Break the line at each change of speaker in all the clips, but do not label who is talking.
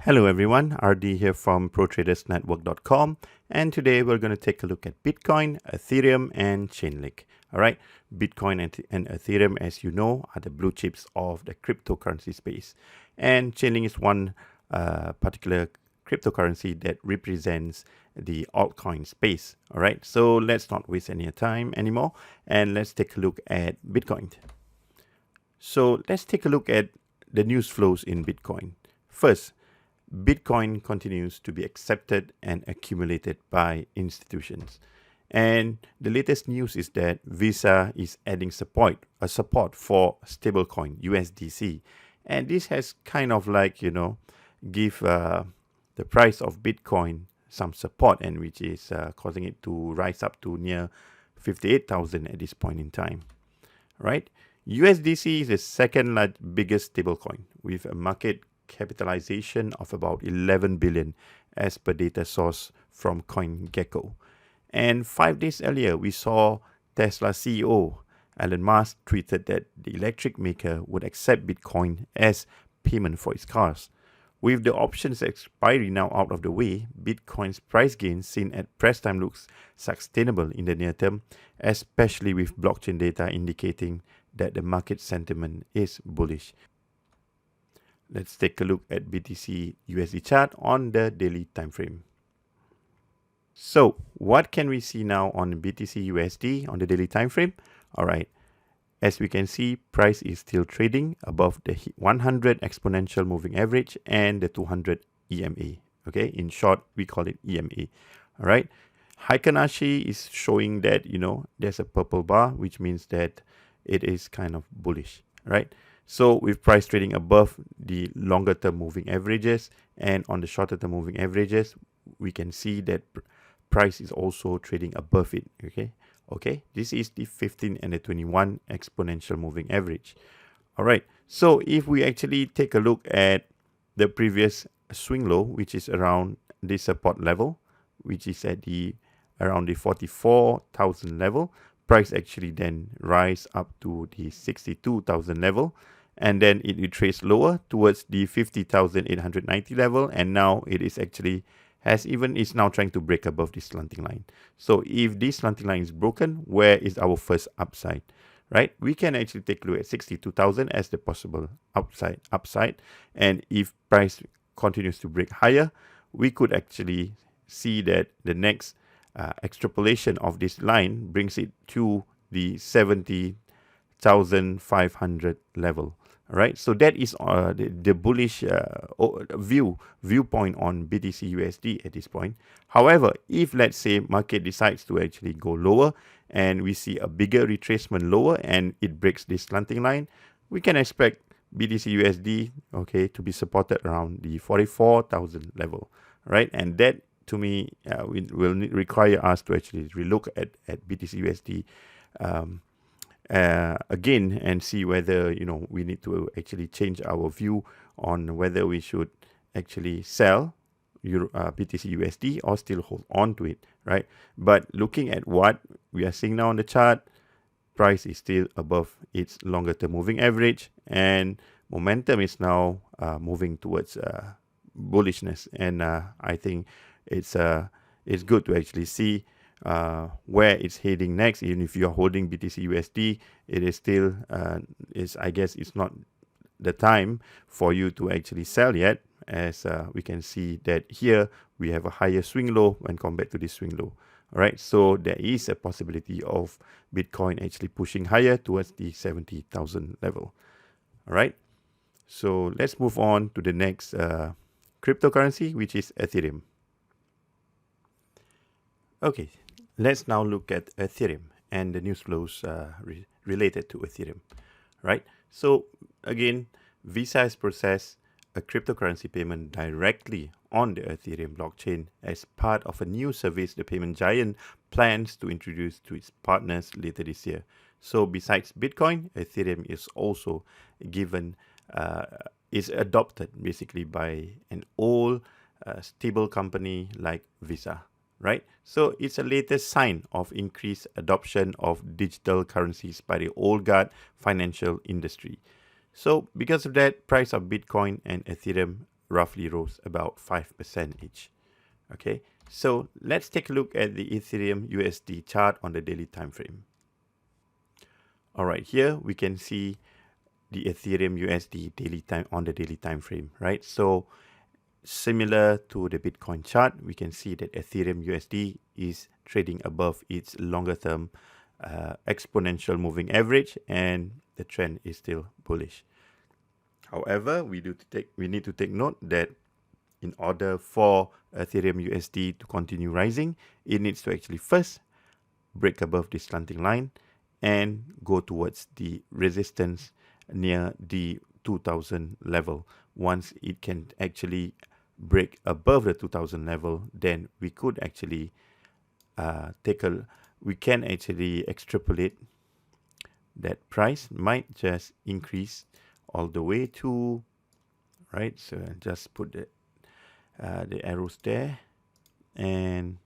Hello everyone, Ardy here from ProTradersNetwork.com, and today we're going to take a look at Bitcoin, Ethereum and Chainlink. Alright, Bitcoin and Ethereum, as you know, are the blue chips of the cryptocurrency space, and Chainlink is one particular cryptocurrency that represents the altcoin space. Alright, so let's not waste any time anymore, and let's take a look at Bitcoin. So let's take a look at the news flows in Bitcoin. First, Bitcoin continues to be accepted and accumulated by institutions. And the latest news is that Visa is adding support for stablecoin USDC. And this has kind of like, give the price of Bitcoin some support, and which is causing it to rise up to near 58,000 at this point in time, right? USDC is the second biggest stablecoin with a market capitalization of about 11 billion as per data source from CoinGecko. And 5 days earlier, we saw Tesla CEO Elon Musk tweeted that the electric maker would accept Bitcoin as payment for its cars. With the options expiry now out of the way, Bitcoin's price gain seen at press time looks sustainable in the near term, especially with blockchain data indicating that the market sentiment is bullish. Let's take a look at BTC USD chart on the daily time frame. So what can we see now on BTC USD on the daily time frame? All right, as we can see, price is still trading above the 100 exponential moving average and the 200 EMA. Okay, in short, we call it EMA. All right, Heiken Ashi is showing that there's a purple bar, which means that it is kind of bullish, right? So with price trading above the longer term moving averages and on the shorter term moving averages, we can see that price is also trading above it. Okay, this is the 15 and the 21 exponential moving average. All right, so if we actually take a look at the previous swing low, which is around the support level, which is at around the 44,000 level, price actually then rise up to the 62,000 level, and then it retraced lower towards the 50,890 level, and now it is actually is now trying to break above this slanting line. So if this slanting line is broken, where is our first upside, right? We can actually take a look at 62,000 as the possible upside, and if price continues to break higher, we could actually see that the next extrapolation of this line brings it to the 70,500 level. All right, so that is the bullish viewpoint on BTC USD at this point. However, if let's say market decides to actually go lower and we see a bigger retracement lower and it breaks this slanting line, we can expect BTC USD to be supported around the 44,000 level, right? And that to me will require us to actually relook at BTC USD again and see whether we need to actually change our view on whether we should actually sell BTC USD or still hold on to it, right? But looking at what we are seeing now on the chart, price is still above its longer term moving average, and momentum is now moving towards bullishness, and I think it's good to actually see where it's heading next. Even if you are holding BTC USD, it is still I guess it's not the time for you to actually sell yet, as we can see that here we have a higher swing low when compared to this swing low. All right, so there is a possibility of Bitcoin actually pushing higher towards the 70,000 level. All right, so let's move on to the next cryptocurrency, which is Ethereum. Okay, let's now look at Ethereum and the news flows related to Ethereum, right? So again, Visa has processed a cryptocurrency payment directly on the Ethereum blockchain as part of a new service the payment giant plans to introduce to its partners later this year. So besides Bitcoin, Ethereum is also is adopted basically by an old stable company like Visa, right? So it's a latest sign of increased adoption of digital currencies by the old guard financial industry. So because of that, price of Bitcoin and Ethereum roughly rose about 5% each. Okay, so let's take a look at the Ethereum USD chart on the daily time frame. All right, here we can see the Ethereum USD daily time on the daily time frame, right? So similar to the Bitcoin chart, we can see that Ethereum USD is trading above its longer term exponential moving average, and the trend is still bullish. However, we need to take note that in order for Ethereum USD to continue rising, it needs to actually first break above this slanting line and go towards the resistance near the 2000 level. Once it can actually break above the 2000 level, then we could actually we can actually extrapolate that price might just increase all the way to, right? So just put the arrows there, and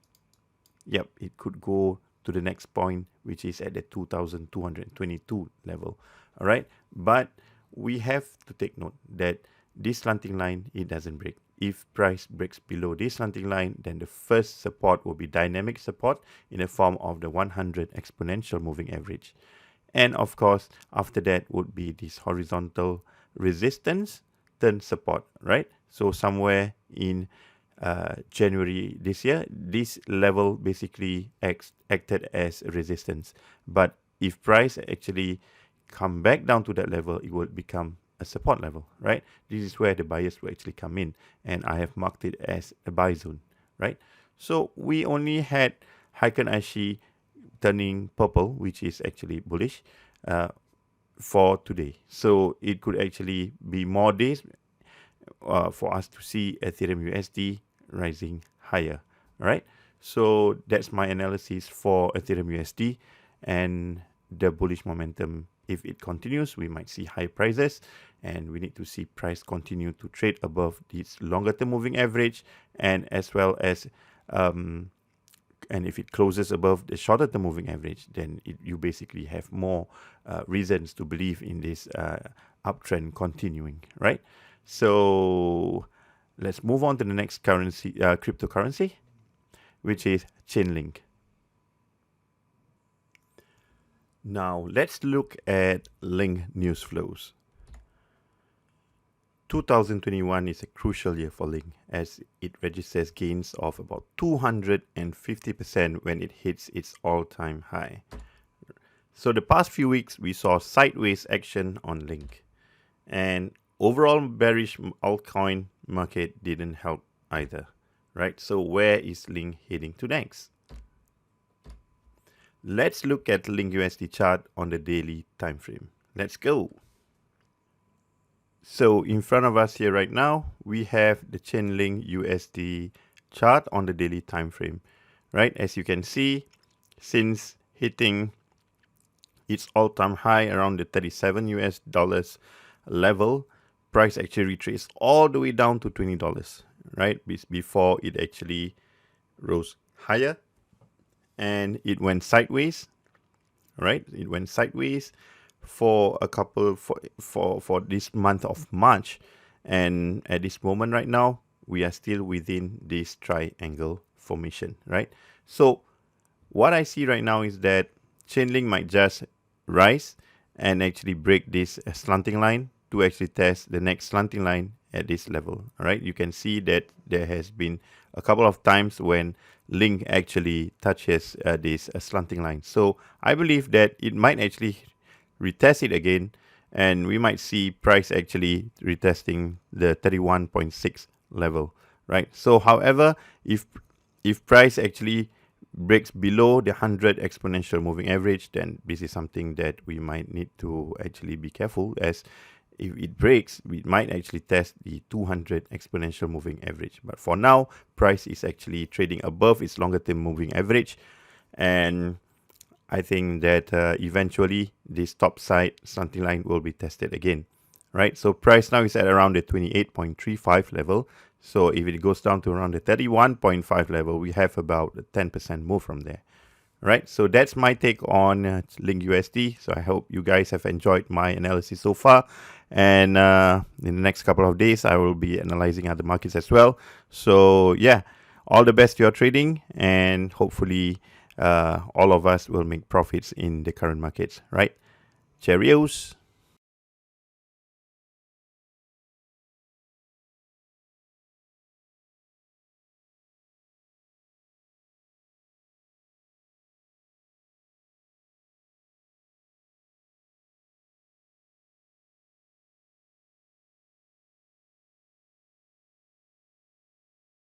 yep, it could go to the next point, which is at the 2222 level. All right, but we have to take note that this slanting line, it doesn't break. If price breaks below this slanting line, then the first support will be dynamic support in the form of the 100 exponential moving average. And of course, after that would be this horizontal resistance turn support, right? So somewhere in January this year, this level basically acted as resistance. But if price actually come back down to that level, it will become a support level, right? This is where the buyers will actually come in, and I have marked it as a buy zone, right? So we only had Heiken Ashi turning purple, which is actually bullish for today. So it could actually be more days for us to see Ethereum USD rising higher. All right. So that's my analysis for Ethereum USD and the bullish momentum. If it continues, we might see high prices, and we need to see price continue to trade above this longer term moving average, and as well as and if it closes above the shorter term moving average, then you basically have more reasons to believe in this uptrend continuing, right? So let's move on to the next currency, cryptocurrency, which is Chainlink. Now let's look at Link news flows. 2021 is a crucial year for Link as it registers gains of about 250% when it hits its all-time high. So the past few weeks we saw sideways action on Link, and overall bearish altcoin market didn't help either, right? So where is Link heading to next? Let's look at Link USD chart on the daily time frame. Let's go. So in front of us here right now, we have the Chainlink USD chart on the daily time frame, right? As you can see, since hitting its all-time high around the 37 US dollars level, price actually retraced all the way down to $20, right? Before it actually rose higher, and it went sideways, right? It went sideways for a couple for this month of March, and at this moment right now we are still within this triangle formation, right? So what I see right now is that Chainlink might just rise and actually break this slanting line to actually test the next slanting line at this level. All right, you can see that there has been a couple of times when Link actually touches this slanting line. So I believe that it might actually retest it again, and we might see price actually retesting the 31.6 level, right? So however, if price actually breaks below the 100 exponential moving average, then this is something that we might need to actually be careful, as if it breaks, we might actually test the 200 exponential moving average. But for now, price is actually trading above its longer term moving average, and I think that eventually this top side slanting line will be tested again, right? So price now is at around the 28.35 level. So if it goes down to around the 31.5 level, we have about a 10% move from there, right? So that's my take on Link USD. So I hope you guys have enjoyed my analysis so far. And in the next couple of days, I will be analyzing other markets as well. So yeah, all the best to your trading, and hopefully all of us will make profits in the current markets, right? Cheerios.